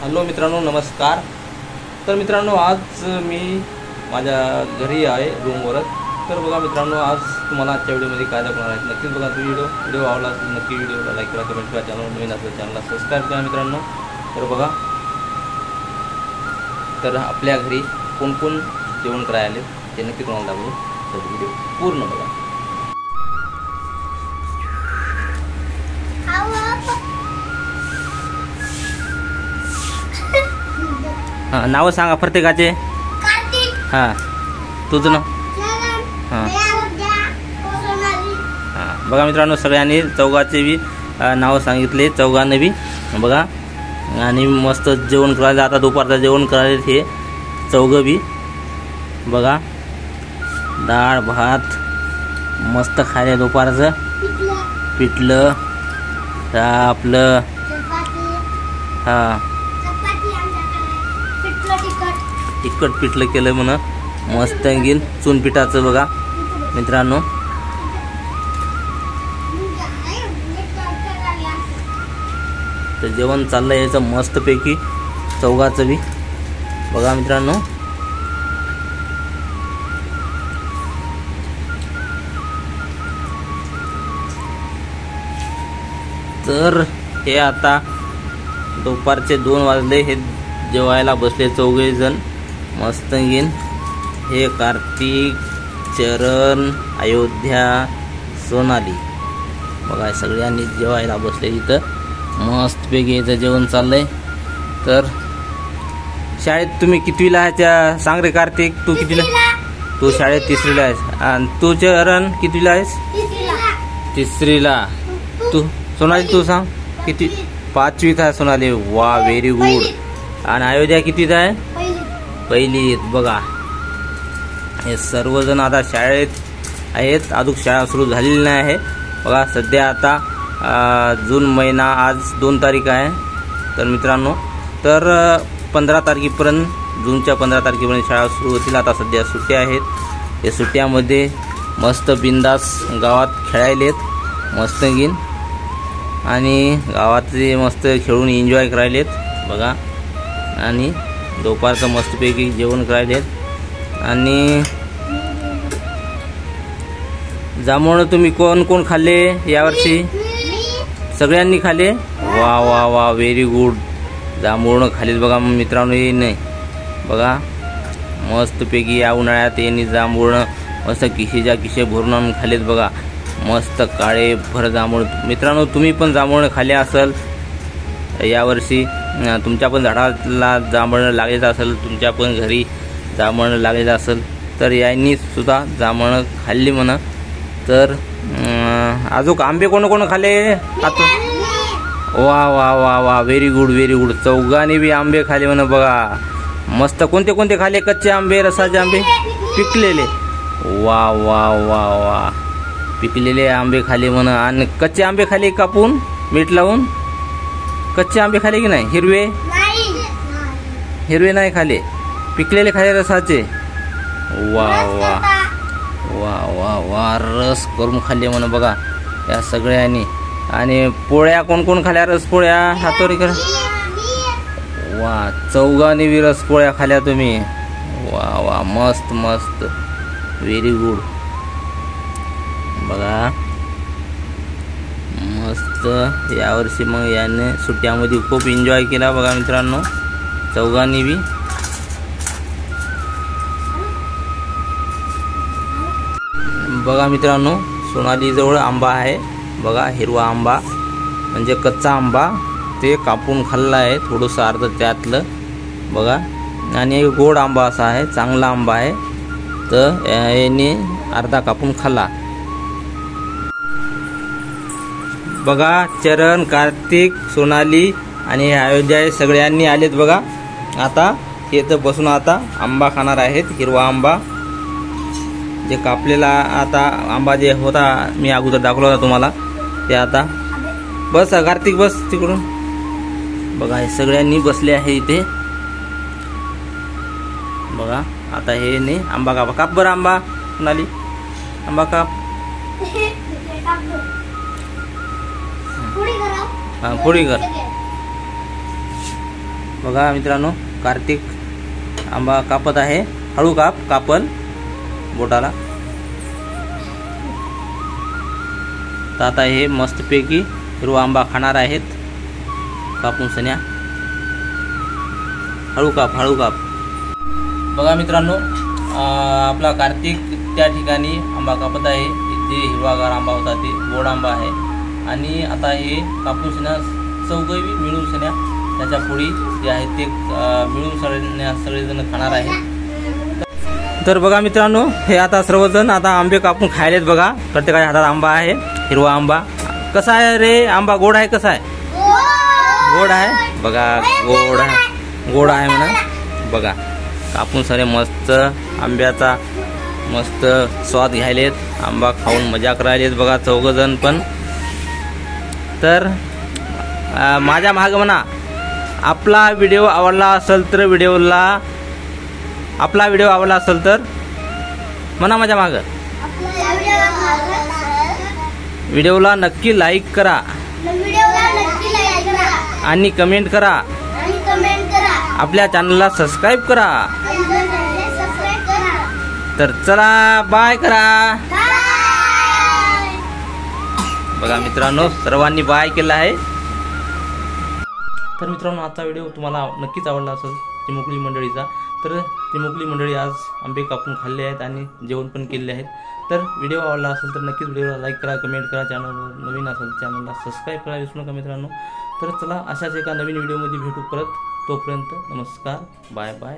Hello मित्रांनो, नमस्कार। तर मित्रांनो, आज मी माझ्या घरी आहे, रूमवरच। तर बघा मित्रांनो, आज तुम्हाला आजच्या व्हिडिओमध्ये काय दाखवणार आहे नक्कीच बघा। व्हिडिओ आवडला असेल नक्की व्हिडिओला लाईक करा, कमेंट करा, चॅनल नवीन असेल चॅनलला सबस्क्राईब करा मित्रांनो। तर बघा, तर आपल्या घरी कोण कोण जेवण करायला आले ते नक्की तुम्हाला दाखवू। तर व्हिडिओ पूर्ण बघा। हां, नाव सांगा प्रत्येकाचे। हां, तुझं नाव? हां हां, बघा मित्रांनो, सगळ्यांनी चौघाचे बी नाव सांगितले, चौघांनी बी बघा। आणि मस्त जेवण करायला आता दुपारचं जेवण करायला हे चौघं बी बघा। डाळ भात मस्त खायला दुपारचं, पिठलं आपलं हां तिखट पिठलं केलं म्हणा, मस्त घेईन चून पिठाचं बघा मित्रांनो। तर जेवण चाललंय याचं मस्तपैकी चौघाचं बी बघा मित्रांनो। तर हे आता दुपारचे 2 वाजले, हे जेवायला बसले चौघे जण मस्त घेईन। हे कार्तिक, चरण, अयोध्या, सोनाली बघा, सगळ्यांनी जेवायला बसले इथं मस्तपैकी याचं जेवण चाललंय। तर शाळेत तुम्ही कितवीला आहे त्या सांग रे कार्तिक, तू कितवीला? तू शाळेत 3रीला आहेस। आणि तू चरण कितवीला आहेस? 3रीला। तू सोनाली तू सांग किती? 5वीत आहे सोनाली। वा, व्हेरी गुड। आणि अयोध्या कितवीत आहे? पहिलीत बघा। हे सर्वजण आता शाळेत आहेत, अजून शाळा सुरू झालेली नाही आहे बघा। सध्या आता जून महिना, आज 2 तारीख आहे। तर मित्रांनो, तर 15 तारखेपर्यंत, जूनच्या 15 तारखेपर्यंत शाळा सुरू होतील। आता सध्या सुट्ट्या आहेत, या सुट्ट्यामध्ये मस्त बिंदास गावात खेळायलेत मस्त घेईन, आणि गावातले मस्त खेळून एन्जॉय करायलेत बघा। आणि दुपारचं मस्तपैकी जेवण करायलेत। आणि जांभूळ तुम्ही कोण कोण खाल्ले यावर्षी? सगळ्यांनी खाल्ले? वा वा वा, व्हेरी गुड। जांभूळ खाल्लेत बघा मित्रांनो, हे नाही बघा मस्तपैकी या उन्हाळ्यात यांनी जांभूळ मस्त किशेच्या किशे भरून आणून खाल्लेत बघा, मस्त काळे भर जांभूळ। मित्रांनो, तुम्ही पण जांभूळ खाल्ले असेल यावर्षी, तुमच्या पण झाडाला जांभळ लागलेलं असेल, तुमच्या पण घरी जांभळ लागलेलं असेल, तर यांनी सुद्धा जांभळ खाल्ली म्हणा। तर अजून आंबे कोण कोण खाल्ले आता? वा वा वा वा, व्हेरी गुड व्हेरी गुड। चौघांनी बी आंबे खाल्ले म्हणा बघा मस्त। कोणते कोणते खाल्ले? कच्चे आंबे, रसाचे आंबे, पिकलेले? वा वा वा वा, पिकलेले आंबे खाल्ले म्हणा। आणि कच्चे आंबे खाल्ले कापून मीठ लावून? कच्चे आंबे खाल्ले की नाही? हिरवे? हिरवे नाही खाल्ले, पिकलेले खाल्ले रसाचे। वा वा वा वा वा, रस करून खाल्ले म्हणा बघा या सगळ्यांनी। आणि पोळ्या कोण कोण खाल्ल्या? रस पोळ्या हातोरी करा। वा, चौघांनी बी रस पोळ्या खाल्ल्या तुम्ही। वा वा, मस्त मस्त, व्हेरी गुड बघा मस्त। यावर्षी मग याने सुट्ट्यामध्ये खूप एन्जॉय केला बघा मित्रांनो, चौघांनी बी बघा मित्रांनो। सोनाली जवळ आंबा आहे बघा, हिरवा आंबा म्हणजे कच्चा आंबा, ते कापून खाल्ला आहे थोडंसं अर्ध त्यातलं बघा। आणि गोड आंबा असा आहे, चांगला आंबा आहे, तर याने अर्धा कापून खाल्ला बघा। चरण, कार्तिक, सोनाली आणि अयोध्या सगळ्यांनी आलेत बघा। आता हे तर बसून आता आंबा खाणार आहेत, हिरवा आंबा जे कापलेला आता आंबा जे होता मी अगोदर दाखवला होता तुम्हाला, ते आता बस कार्तिक बस तिकडून बघा। हे सगळ्यांनी बसले आहे इथे बघा। आता हे ने आंबा काप बरं, आंबा सोनाली आंबा काप। फोडी कर। बघा मित्रांनो, कार्तिक आंबा कापत आहे. हळू कापल बोटाला. तर आता हे मस्तपैकी हिरवा आंबा खाणार आहेत कापून सन्या. हळू काप. बघा मित्रांनो, आपला कार्तिक त्या ठिकाणी आंबा कापत आहे. जे हिरवागार आंबा होता ते गोड आंबा आहे. आणि आता हे कापून सन्या चौघही मिळून सन्या त्याच्या पोळी जे आहेत ते मिळून सगळेजण खाणार आहे. तर बघा मित्रांनो, हे आता सर्वजण आता आंबे कापून खायलेत. बघा प्रत्येकाच्या हातात आंबा आहे, हिरवा आंबा. कसा आहे रे आंबा? गोड आहे? कसा आहे? गोड आहे. बघा गोड आहे म्हणा. बघा कापून सारे मस्त आंब्याचा मस्त स्वाद घ्यायलेत, आंबा खाऊन मजा करायलेत बघा चौघजण पण. तर माझ्या मागे म्हणा, आपला व्हिडिओ आवडला असेल तर म्हणा माझ्या मागं व्हिडिओला नक्की लाईक करा आणि कमेंट करा. आपल्या चॅनलला सबस्क्राईब करा. तर चला बाय करा. बघा मित्रांनो, सर्वांनी बाय केला आहे. तर मित्रांनो, आजचा व्हिडिओ तुम्हाला नक्कीच आवडला असेल चिमुकली मंडळीचा. तर चिमुकली मंडळी आज आंबे कापून खाल्ले आहेत आणि जेवण पण केले आहेत. तर व्हिडिओ आवडला असेल तर नक्कीच व्हिडिओला लाईक करा, कमेंट करा. चॅनलवर नवीन असेल चॅनलला सबस्क्राईब करा विसरू नका मित्रांनो. तर चला अशाच एका नवीन व्हिडिओमध्ये भेटू परत. तोपर्यंत नमस्कार, बाय बाय.